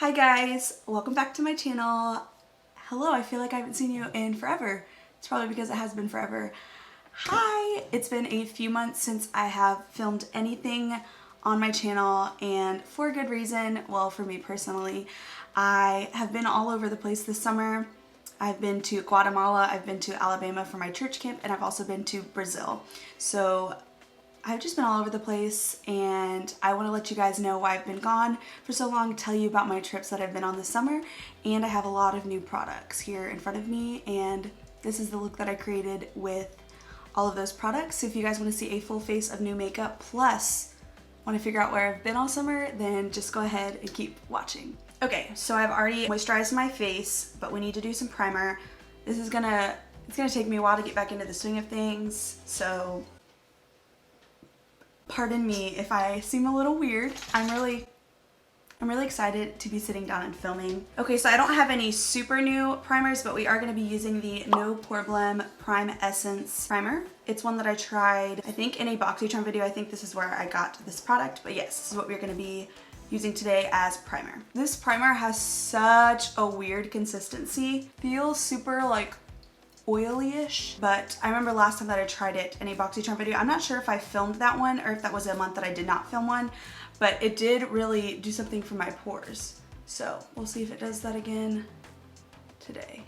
Hi guys, welcome back to my channel. Hello, I feel like I haven't seen you in forever. It's probably because it has been forever. Hi! It's been a few months since I have filmed anything on my channel, and for a good reason. Well, for me personally, I have been all over the place this summer. I've been to Guatemala, I've been to Alabama for my church camp, and I've also been to Brazil. So I've just been all over the place, and I want to let you guys know why I've been gone for so long, tell you about my trips that I've been on this summer, and I have a lot of new products here in front of me, and this is the look that I created with all of those products. So if you guys want to see a full face of new makeup plus want to figure out where I've been all summer, then just go ahead and keep watching. Okay, so I've already moisturized my face, but we need to do some primer. It's gonna take me a while to get back into the swing of things, so pardon me if I seem a little weird. I'm really excited to be sitting down and filming. Okay, so I don't have any super new primers, but we are going to be using the No Problem Prime Essence primer. It's one that I tried, I think, in a BoxyCharm video. I think this is where I got this product, but yes, this is what we're going to be using today as primer. This primer has such a weird consistency. Feels super like oily-ish, but I remember last time that I tried it in a BoxyCharm video. I'm not sure if I filmed that one or if that was a month that I did not film one, but it did really do something for my pores. So we'll see if it does that again today.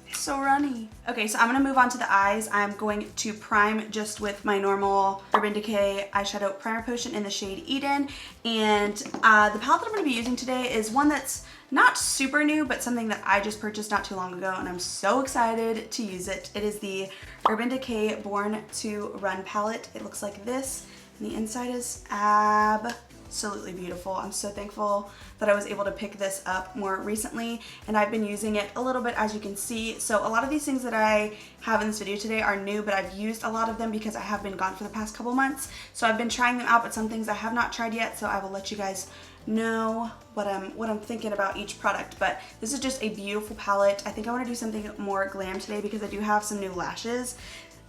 It's so runny. Okay, so I'm gonna move on to the eyes. I'm going to prime just with my normal Urban Decay eyeshadow primer potion in the shade Eden. And the palette that I'm gonna be using today is one that's not super new, but something that I just purchased not too long ago, and I'm so excited to use it. It is the Urban Decay Born to Run palette. It looks like this, and the inside is absolutely beautiful. I'm so thankful that I was able to pick this up more recently, and I've been using it a little bit, as you can see. So a lot of these things that I have in this video today are new, but I've used a lot of them because I have been gone for the past couple months. So I've been trying them out, but some things I have not tried yet, so I will let you guys know what I'm thinking about each product. But this is just a beautiful palette. I think I want to do something more glam today because I do have some new lashes.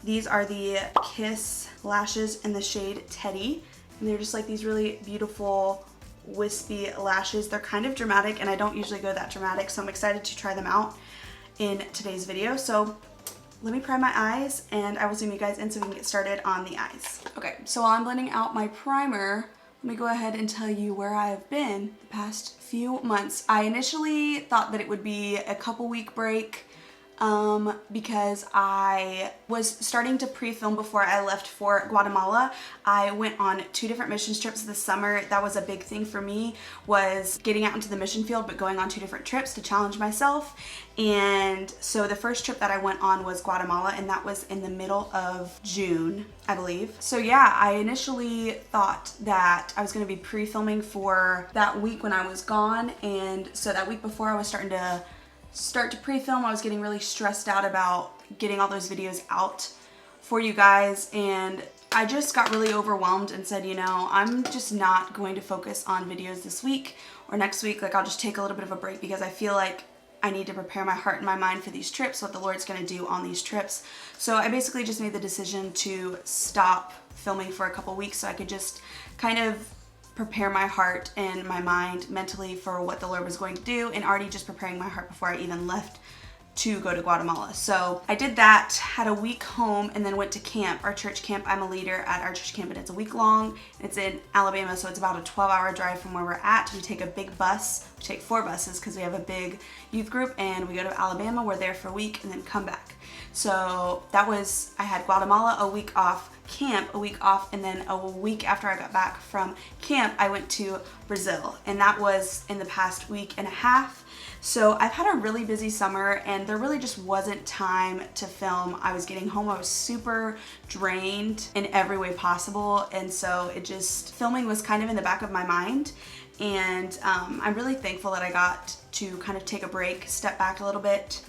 These are the Kiss lashes in the shade Teddy, and they're just like these really beautiful wispy lashes. They're kind of dramatic, and I don't usually go that dramatic, so I'm excited to try them out in today's video. So let me prime my eyes, and I will zoom you guys in so we can get started on the eyes. Okay, so while I'm blending out my primer, let me go ahead and tell you where I have been the past few months. I initially thought that it would be a couple-week break because I was starting to pre-film before I left for Guatemala. I went on 2 different mission trips this summer. That was a big thing for me, was getting out into the mission field, but going on 2 different trips to challenge myself. And so the first trip that I went on was Guatemala, and that was in the middle of June, I believe. So yeah, I initially thought that I was going to be pre-filming for that week when I was gone, and so that week before I was starting to pre-film, I was getting really stressed out about getting all those videos out for you guys, and I just got really overwhelmed and said, you know, I'm just not going to focus on videos this week or next week. Like, I'll just take a little bit of a break because I feel like I need to prepare my heart and my mind for these trips, what the Lord's going to do on these trips. So I basically just made the decision to stop filming for a couple weeks so I could just kind of prepare my heart and my mind mentally for what the Lord was going to do, and already just preparing my heart before I even left to go to Guatemala. So I did that, had a week home, and then went to camp, our church camp. I'm a leader at our church camp, and it's a week long. It's in Alabama, so it's about a 12-hour drive from where we're at. We take a big bus. We take 4 buses because we have a big youth group, and we go to Alabama. We're there for a week and then come back. So that was, I had Guatemala, a week off, camp, a week off, and then a week after I got back from camp, I went to Brazil, and that was in the past week and a half. So I've had a really busy summer, and there really just wasn't time to film. I was getting home, I was super drained in every way possible, and so filming was kind of in the back of my mind. And I'm really thankful that I got to kind of take a break, step back a little bit,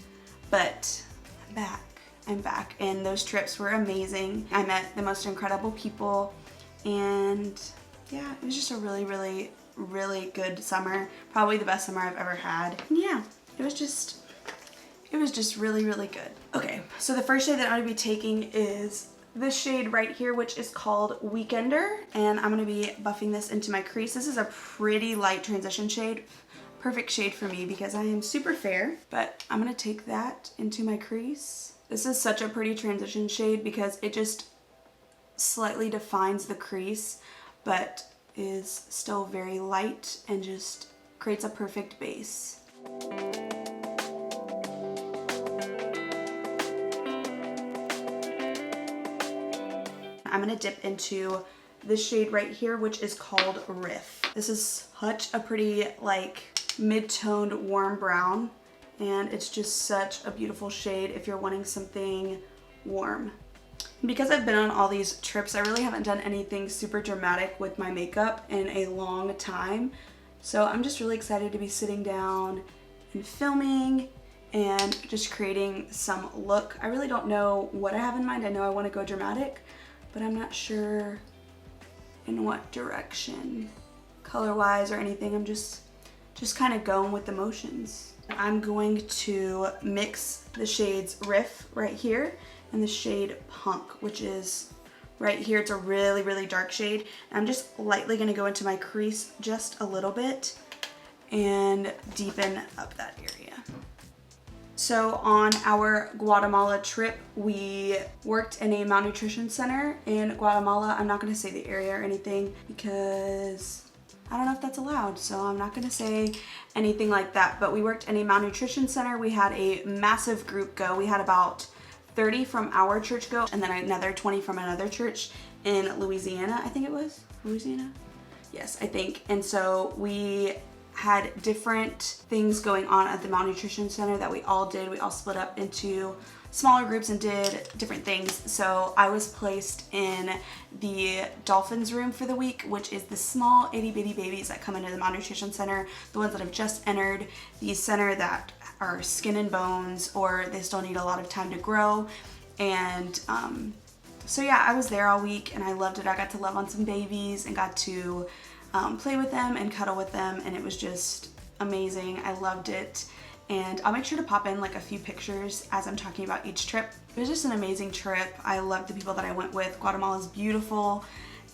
but I'm back, and those trips were amazing. I met the most incredible people, and yeah, it was just a really good summer. Probably the best summer I've ever had. And yeah, it was just really good. Okay, so the first shade that I'm gonna be taking is this shade right here, which is called Weekender, and I'm gonna be buffing this into my crease. This is a pretty light transition shade. perfect shade for me because I am super fair. But I'm gonna take that into my crease. This is such a pretty transition shade because it just slightly defines the crease, but is still very light and just creates a perfect base. I'm gonna dip into this shade right here, which is called Riff. This is such a pretty like mid-toned warm brown, and it's just such a beautiful shade if you're wanting something warm. Because I've been on all these trips, I really haven't done anything super dramatic with my makeup in a long time. So I'm just really excited to be sitting down and filming and just creating some look. I really don't know what I have in mind. I know I want to go dramatic, but I'm not sure in what direction, color-wise or anything. I'm just kind of going with the motions. I'm going to mix the shades Riff right here and the shade Punk, which is right here. It's a really, really dark shade. And I'm just lightly gonna go into my crease just a little bit and deepen up that area. So on our Guatemala trip, we worked in a malnutrition center in Guatemala. I'm not gonna say the area or anything because I don't know if that's allowed, so I'm not gonna say anything like that. But we worked in a malnutrition center. We had a massive group go. We had about 30 from our church go, and then another 20 from another church in Louisiana, I think it was. Louisiana? Yes, I think. And so we had different things going on at the malnutrition center that we all did. We all split up into smaller groups and did different things. So I was placed in the dolphins room for the week, which is the small itty bitty babies that come into the malnutrition center, the ones that have just entered the center that are skin and bones, or they still need a lot of time to grow. And so yeah, I was there all week and I loved it. I got to love on some babies and got to play with them and cuddle with them, and it was just amazing. I loved it. And I'll make sure to pop in like a few pictures as I'm talking about each trip. It was just an amazing trip. I loved the people that I went with. Guatemala is beautiful.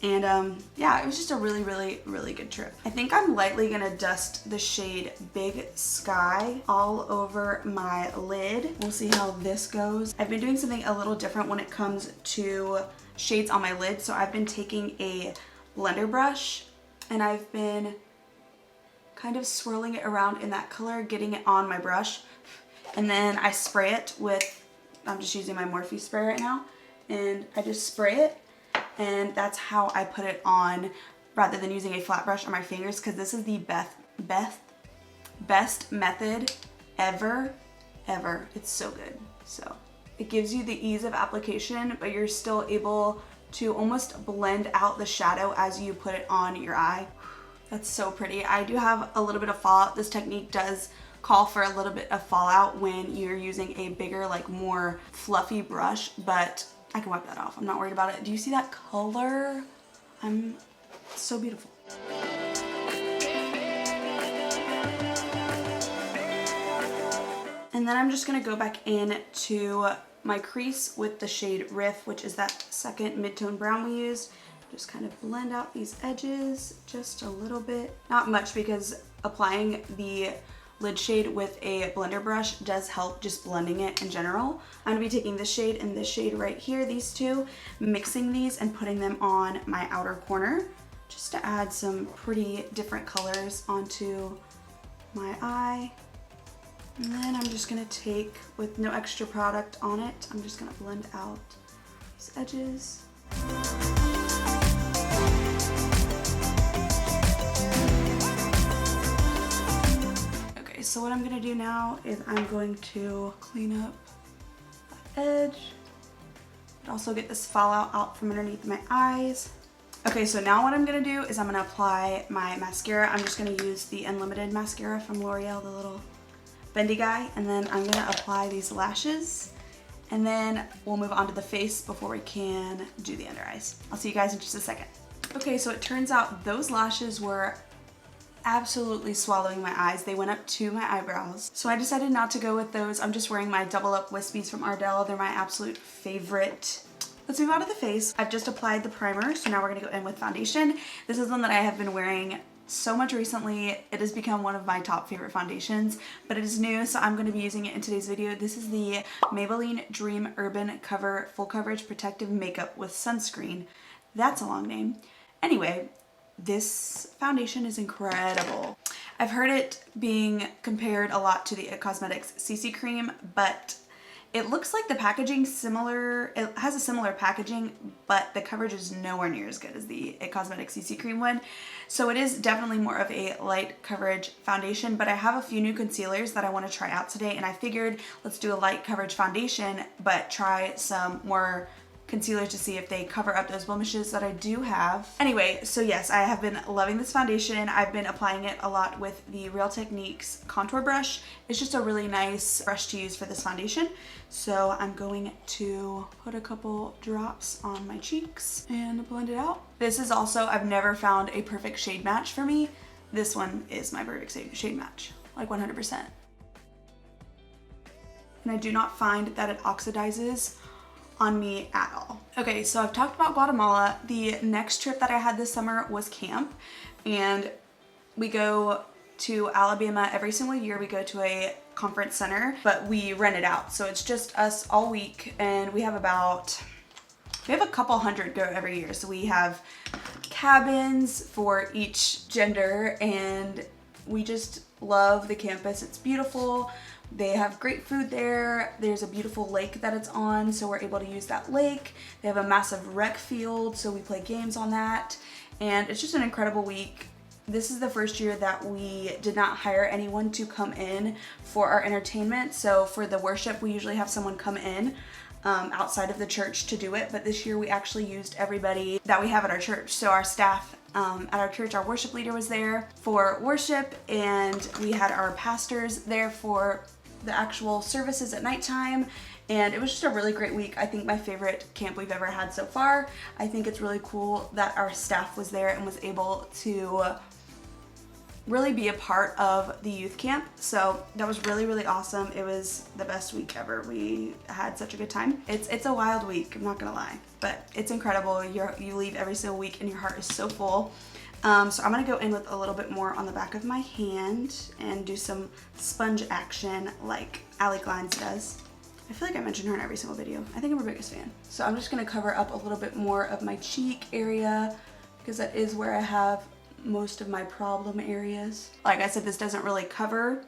And yeah, it was just a really, really, really good trip. I think I'm lightly gonna dust the shade Big Sky all over my lid. We'll see how this goes. I've been doing something a little different when it comes to shades on my lid. So I've been taking a blender brush and I've been kind of swirling it around in that color, getting it on my brush. And then I spray it with, I'm just using my Morphe spray right now. And I just spray it. And that's how I put it on rather than using a flat brush on my fingers, because this is the best method ever. It's so good. So it gives you the ease of application, but you're still able to almost blend out the shadow as you put it on your eye. That's so pretty. I do have a little bit of fallout. This technique does call for a little bit of fallout when you're using a bigger, like more fluffy brush, but I can wipe that off. I'm not worried about it. Do you see that color? So beautiful. And then I'm just gonna go back in to my crease with the shade Riff, which is that second mid-tone brown we used. Just kind of blend out these edges just a little bit. Not much, because applying the lid shade with a blender brush does help just blending it in general. I'm gonna be taking this shade and this shade right here, these two, mixing these and putting them on my outer corner just to add some pretty different colors onto my eye. And then I'm just gonna take, with no extra product on it, I'm just gonna blend out these edges. Okay, so what I'm gonna do now is I'm going to clean up that edge, but also get this fallout out from underneath my eyes. Okay, so now what I'm gonna do is I'm gonna apply my mascara. I'm just gonna use the Unlimited mascara from L'Oreal, the little bendy guy, and then I'm gonna apply these lashes, and then we'll move on to the face before we can do the under eyes. I'll see you guys in just a second. Okay, so it turns out those lashes were absolutely swallowing my eyes. They went up to my eyebrows. So I decided not to go with those. I'm just wearing my double up wispies from Ardell. They're my absolute favorite. Let's move on to the face. I've just applied the primer, so now we're gonna go in with foundation. This is one that I have been wearing so much recently. It has become one of my top favorite foundations, but it is new, so I'm going to be using it in today's video. This is the Maybelline Dream Urban Cover Full Coverage Protective Makeup with Sunscreen. That's a long name. Anyway, this foundation is incredible. I've heard it being compared a lot to the IT Cosmetics CC Cream, but it looks like the packaging similar. It has a similar packaging, but the coverage is nowhere near as good as the IT Cosmetics CC Cream one. So it is definitely more of a light coverage foundation, but I have a few new concealers that I want to try out today, and I figured let's do a light coverage foundation, but try some more concealers to see if they cover up those blemishes that I do have. Anyway, so yes, I have been loving this foundation. I've been applying it a lot with the Real Techniques contour brush. It's just a really nice brush to use for this foundation. So I'm going to put a couple drops on my cheeks and blend it out. This is also, I've never found a perfect shade match for me. This one is my perfect shade match, like 100%. And I do not find that it oxidizes on me at all. Okay, so I've talked about Guatemala. The next trip that I had this summer was camp, and we go to Alabama every single year. We go to a conference center, but we rent it out. So it's just us all week, and we have a couple hundred go every year. So we have cabins for each gender, and we just love the campus. It's beautiful. They have great food there. There's a beautiful lake that it's on, so we're able to use that lake. They have a massive rec field, so we play games on that. And it's just an incredible week. This is the first year that we did not hire anyone to come in for our entertainment. So for the worship, we usually have someone come in outside of the church to do it. But this year we actually used everybody that we have at our church. So our staff at our church, our worship leader was there for worship, and we had our pastors there for the actual services at nighttime, and it was just a really great week. I think my favorite camp we've ever had so far. I think it's really cool that our staff was there and was able to really be a part of the youth camp. So that was really, really awesome. It was the best week ever. We had such a good time. It's a wild week, I'm not gonna lie, but it's incredible. You leave every single week and your heart is so full. So I'm gonna go in with a little bit more on the back of my hand and do some sponge action like Allie Glines does. I feel like I mention her in every single video. I think I'm her biggest fan. So I'm just gonna cover up a little bit more of my cheek area because that is where I have most of my problem areas. Like I said, this doesn't really cover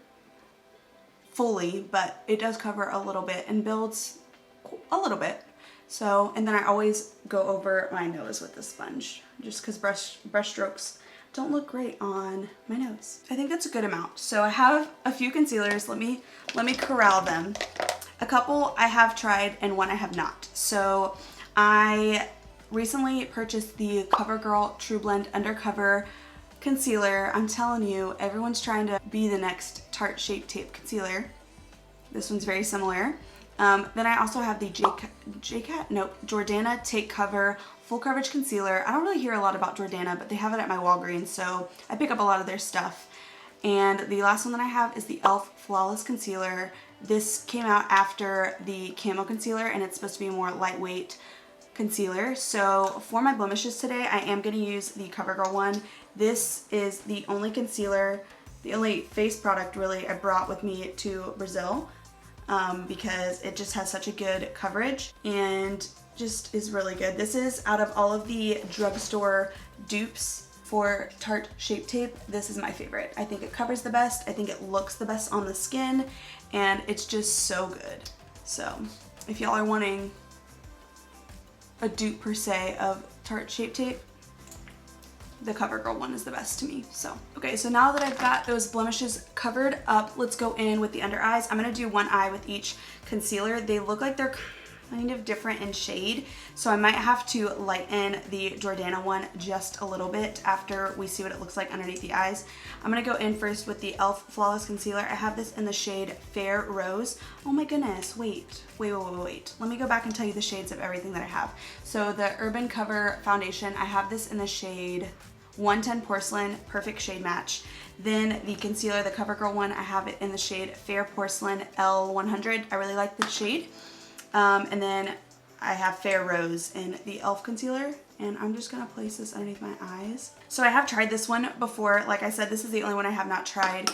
fully, but it does cover a little bit and builds a little bit. So, and then I always go over my nose with the sponge just because brush strokes don't look great on my nose. I think that's a good amount. So I have a few concealers. Let me corral them. A couple I have tried and one I have not. So I recently purchased the CoverGirl True Blend Undercover concealer. I'm telling you, everyone's trying to be the next Tarte Shape Tape concealer. This one's very similar. Then I also have the Jordana Take Cover Full Coverage Concealer. I don't really hear a lot about Jordana, but they have it at my Walgreens, so I pick up a lot of their stuff. And the last one that I have is the e.l.f. Flawless Concealer. This came out after the Camo Concealer, and it's supposed to be a more lightweight concealer. So for my blemishes today, I am going to use the CoverGirl one. This is the only concealer, the only face product really I brought with me to Brazil. Because it just has such a good coverage and just is really good. This is out of all of the drugstore dupes for Tarte Shape Tape, this is my favorite. I think it covers the best, I think it looks the best on the skin, and it's just so good. So if y'all are wanting a dupe per se of Tarte Shape Tape, the CoverGirl one is the best to me. So okay, so now that I've got those blemishes covered up, let's go in with the under eyes. I'm gonna do one eye with each concealer. They look like they're kind of different in shade, so I might have to lighten the Jordana one just a little bit after we see what it looks like underneath the eyes. I'm gonna go in first with the e.l.f. Flawless Concealer. I have this in the shade Fair Rose. Oh my goodness, wait. Let me go back and tell you the shades of everything that I have. So the Urban Cover Foundation, I have this in the shade 110 Porcelain, perfect shade match. Then the concealer, the CoverGirl one, I have it in the shade Fair Porcelain L100. I really like the shade. And then I have Fair Rose in the e.l.f. concealer, and I'm just gonna place this underneath my eyes. So I have tried this one before. Like I said, this is the only one I have not tried.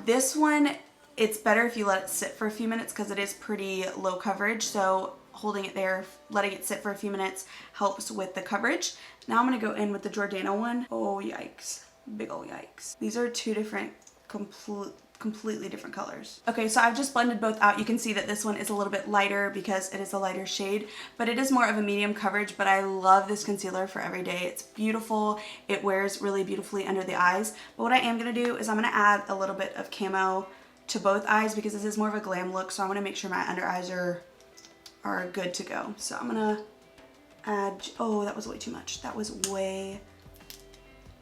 This one, it's better if you let it sit for a few minutes because it is pretty low coverage. So holding it there, letting it sit for a few minutes helps with the coverage. Now I'm gonna go in with the Jordana one. Oh, yikes. Big ol' yikes. These are two different, completely different colors. Okay, so I've just blended both out. You can see that this one is a little bit lighter because it is a lighter shade, but it is more of a medium coverage. But I love this concealer for every day. It's beautiful. It wears really beautifully under the eyes. But what I am gonna do is I'm gonna add a little bit of camo to both eyes because this is more of a glam look. So I wanna make sure my under eyes are good to go. So I'm gonna add, oh, that was way too much. That was way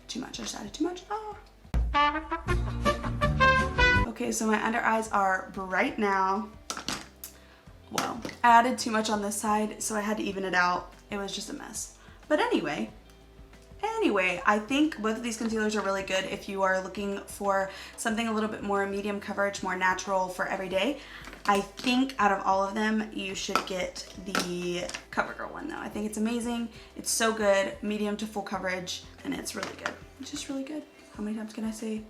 too much. I just added too much. Oh. Okay, so my under eyes are bright now. Well, I added too much on this side, so I had to even it out. It was just a mess. But anyway, I think both of these concealers are really good if you are looking for something a little bit more medium coverage, more natural for every day. I think out of all of them, you should get the CoverGirl one though. I think it's amazing. It's so good, medium to full coverage, and it's really good. It's just really good. How many times can I say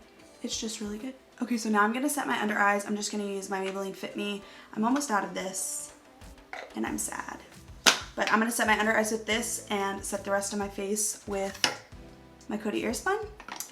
it's just really good? Okay, so now I'm gonna set my under eyes. I'm just gonna use my Maybelline Fit Me. I'm almost out of this, and I'm sad. But I'm gonna set my under eyes with this and set the rest of my face with my Coty Airspun,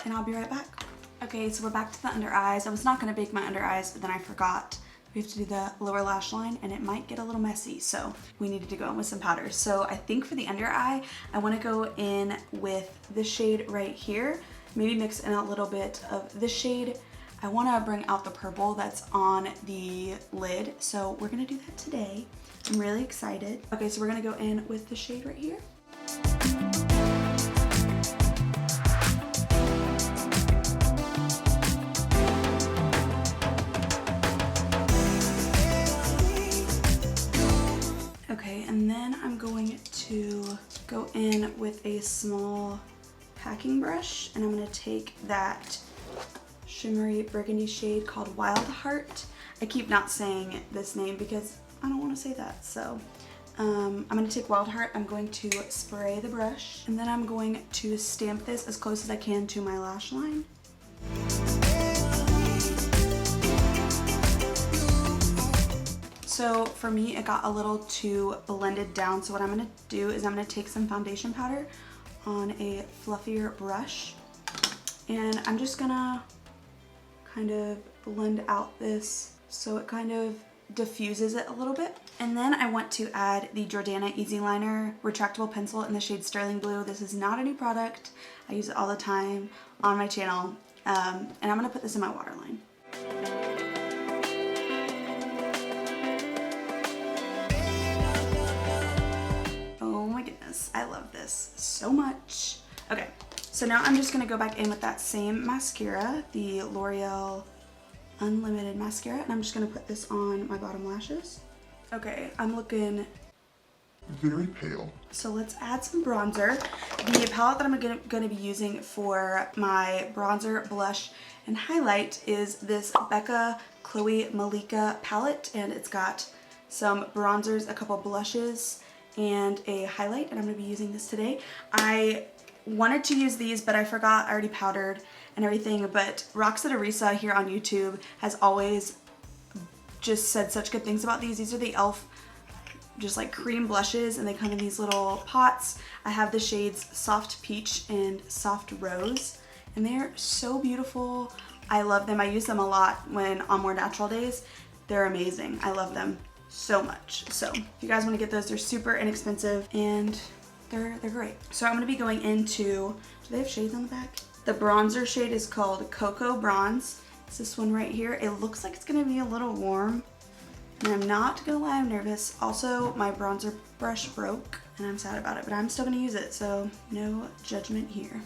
and I'll be right back. Okay, so we're back to the under eyes. I was not gonna bake my under eyes, but then I forgot. We have to do the lower lash line and it might get a little messy, so we needed to go in with some powder. So I think for the under eye, I wanna go in with this shade right here, maybe mix in a little bit of this shade. I wanna bring out the purple that's on the lid, so we're gonna do that today. I'm really excited. Okay, so we're gonna go in with the shade right here. Okay, and then I'm going to go in with a small packing brush, and I'm gonna take that shimmery burgundy shade called Wild Heart. I keep not saying this name because I don't want to say that. So I'm going to take Wild Heart. I'm going to spray the brush, and then I'm going to stamp this as close as I can to my lash line. So for me, it got a little too blended down. So what I'm going to do is I'm going to take some foundation powder on a fluffier brush, and I'm just going to kind of blend out this so it kind of diffuses it a little bit. And then I want to add the Jordana Easy Liner retractable pencil in the shade Sterling Blue. This is not a new product. I use it all the time on my channel. And I'm gonna put this in my waterline. Oh my goodness, I love this so much. Okay, so now I'm just gonna go back in with that same mascara, the L'Oreal Unlimited mascara, and I'm just gonna put this on my bottom lashes. Okay, I'm looking very pale. So let's add some bronzer. The palette that I'm gonna be using for my bronzer, blush, and highlight is this Becca Chloe Malika palette, and it's got some bronzers, a couple blushes, and a highlight, and I'm gonna be using this today. I wanted to use these, but I forgot. I already powdered and everything, but Roxette Arisa here on YouTube has always just said such good things about these. These are the e.l.f. just like cream blushes, and they come in these little pots. I have the shades Soft Peach and Soft Rose, and they're so beautiful. I love them. I use them a lot when on more natural days. They're amazing. I love them so much. So if you guys want to get those, they're super inexpensive and they're great. So I'm going to be going into, do they have shades on the back? The bronzer shade is called Cocoa Bronze. It's this one right here. It looks like it's going to be a little warm, and I'm not going to lie, I'm nervous. Also, my bronzer brush broke and I'm sad about it, but I'm still going to use it, so no judgment here.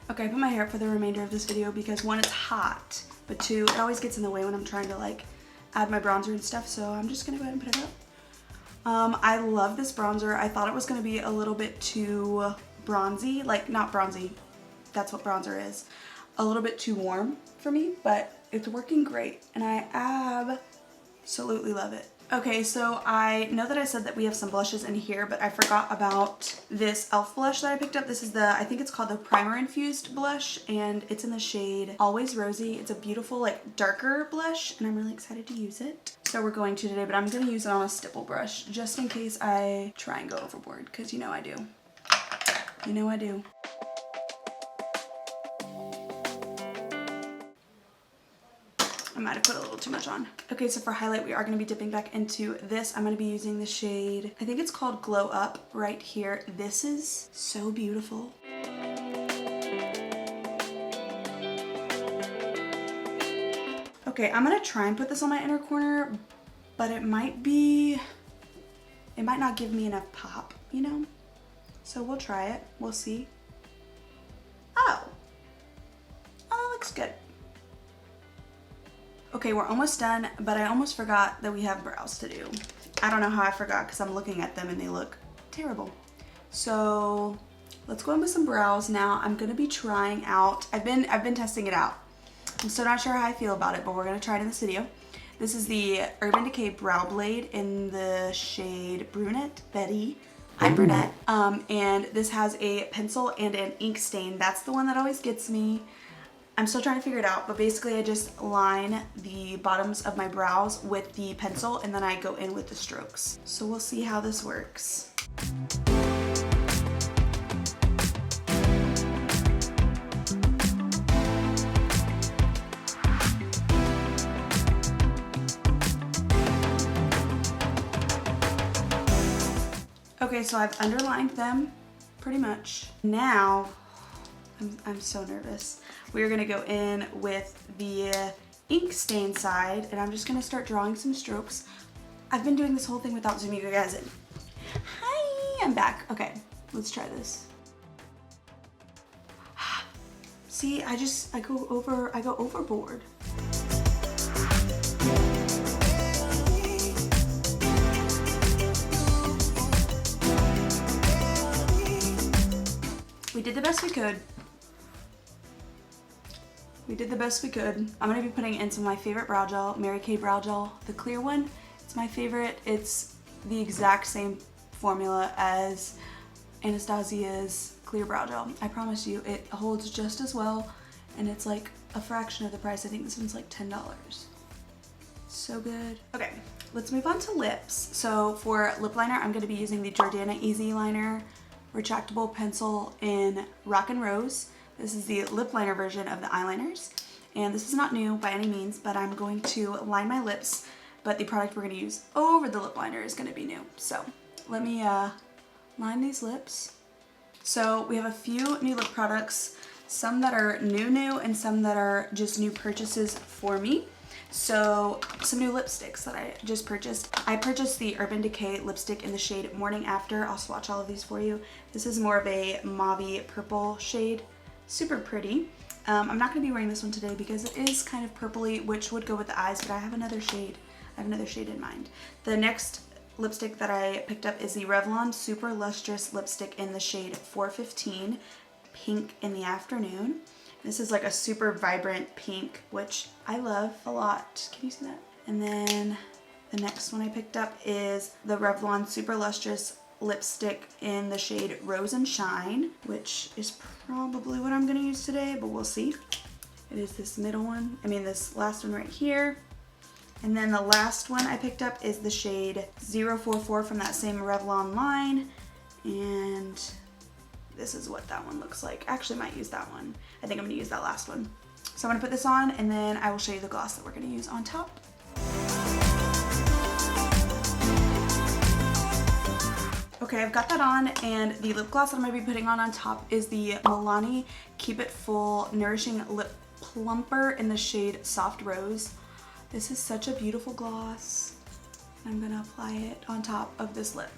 Okay, I put my hair up for the remainder of this video because one, it's hot, but two, it always gets in the way when I'm trying to like add my bronzer and stuff, so I'm just gonna go ahead and put it up. I love this bronzer. I thought it was gonna be a little bit too bronzy, like not bronzy, that's what bronzer is. a little bit too warm for me, but it's working great and I absolutely love it. Okay, so I know that I said that we have some blushes in here, but I forgot about this e.l.f. blush that I picked up. This is the, I think it's called the Primer Infused Blush, and it's in the shade Always Rosy. It's a beautiful, like, darker blush, and I'm really excited to use it. So we're going to today, but I'm going to use it on a stipple brush, just in case I try and go overboard, because you know I do. You know I do. I might have put a little too much on. Okay, so for highlight, we are going to be dipping back into this. I'm going to be using the shade, I think it's called Glow Up right here. This is so beautiful. Okay, I'm going to try and put this on my inner corner, but it might not give me enough pop, you know? So we'll try it. We'll see. Oh, that looks good. Okay, we're almost done, but I almost forgot that we have brows to do. I don't know how I forgot because I'm looking at them and they look terrible. So let's go in with some brows now. I'm gonna be trying out, I've been testing it out. I'm still not sure how I feel about it, but we're gonna try it in this video. This is the Urban Decay Brow Blade in the shade Brunette Betty. I'm brunette. And this has a pencil and an ink stain. That's the one that always gets me. I'm still trying to figure it out, but basically I just line the bottoms of my brows with the pencil and then I go in with the strokes. So we'll see how this works. Okay, so I've underlined them pretty much. Now, I'm so nervous. We're gonna go in with the ink stain side and I'm just gonna start drawing some strokes. I've been doing this whole thing without zooming you guys in. Hi, I'm back. Okay, let's try this. See, I go overboard. We did the best we could. We did the best we could. I'm gonna be putting in some of my favorite brow gel, Mary Kay brow gel, the clear one. It's my favorite. It's the exact same formula as Anastasia's clear brow gel. I promise you, it holds just as well, and it's like a fraction of the price. I think this one's like $10. So good. Okay, let's move on to lips. So for lip liner, I'm gonna be using the Jordana Easy Liner retractable pencil in Rock and Rose. This is the lip liner version of the eyeliners, and this is not new by any means, but I'm going to line my lips, but the product we're going to use over the lip liner is going to be new. So let me line these lips. So we have a few new lip products, some that are new and some that are just new purchases for me. So some new lipsticks that I just purchased. I purchased the Urban Decay lipstick in the shade Morning After. I'll swatch all of these for you. This is more of a mauve purple shade. Super pretty. I'm not going to be wearing this one today because it is kind of purpley, which would go with the eyes, but I have another shade. In mind. The next lipstick that I picked up is the Revlon Super Lustrous lipstick in the shade 415, Pink in the Afternoon. This is like a super vibrant pink, which I love a lot. Can you see that? And then the next one I picked up is the Revlon Super Lustrous lipstick in the shade Rose and Shine, which is probably what I'm going to use today, but we'll see. It is this middle one. This last one right here. And then the last one I picked up is the shade 044 from that same Revlon line. And this is what that one looks like. I actually might use that one. I think I'm gonna use that last one. So I'm gonna put this on and then I will show you the gloss that we're gonna use on top. Okay, I've got that on, and the lip gloss that I'm gonna be putting on top is the Milani Keep It Full Nourishing Lip Plumper in the shade Soft Rose. This is such a beautiful gloss. I'm gonna apply it on top of this lip.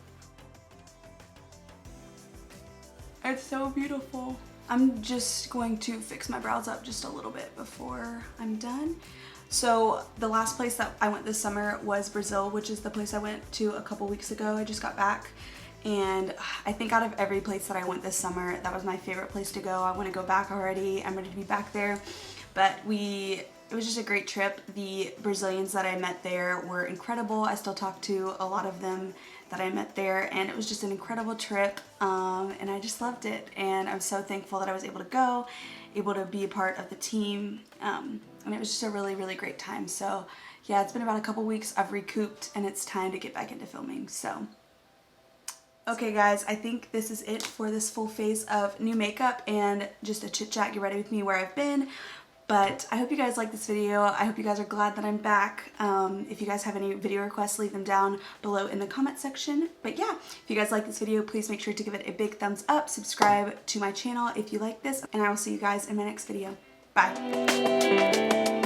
It's so beautiful. I'm just going to fix my brows up just a little bit before I'm done. So the last place that I went this summer was Brazil, which is the place I went to a couple weeks ago. I just got back. and I think out of every place that I went this summer, that was my favorite place to go. I want to go back already. I'm ready to be back there. But it was just a great trip. The Brazilians that I met there were incredible. I still talk to a lot of them that I met there, and it was just an incredible trip, and I just loved it. And I'm so thankful that I was able to go, able to be a part of the team, and it was just a really, really great time. So yeah, it's been about a couple weeks. I've recouped, and it's time to get back into filming. So okay guys, I think this is it for this full face of new makeup and just a chit chat, get ready with me where I've been. But I hope you guys like this video. I hope you guys are glad that I'm back. If you guys have any video requests, leave them down below in the comment section. But yeah, if you guys like this video, please make sure to give it a big thumbs up, subscribe to my channel if you like this, and I will see you guys in my next video. Bye.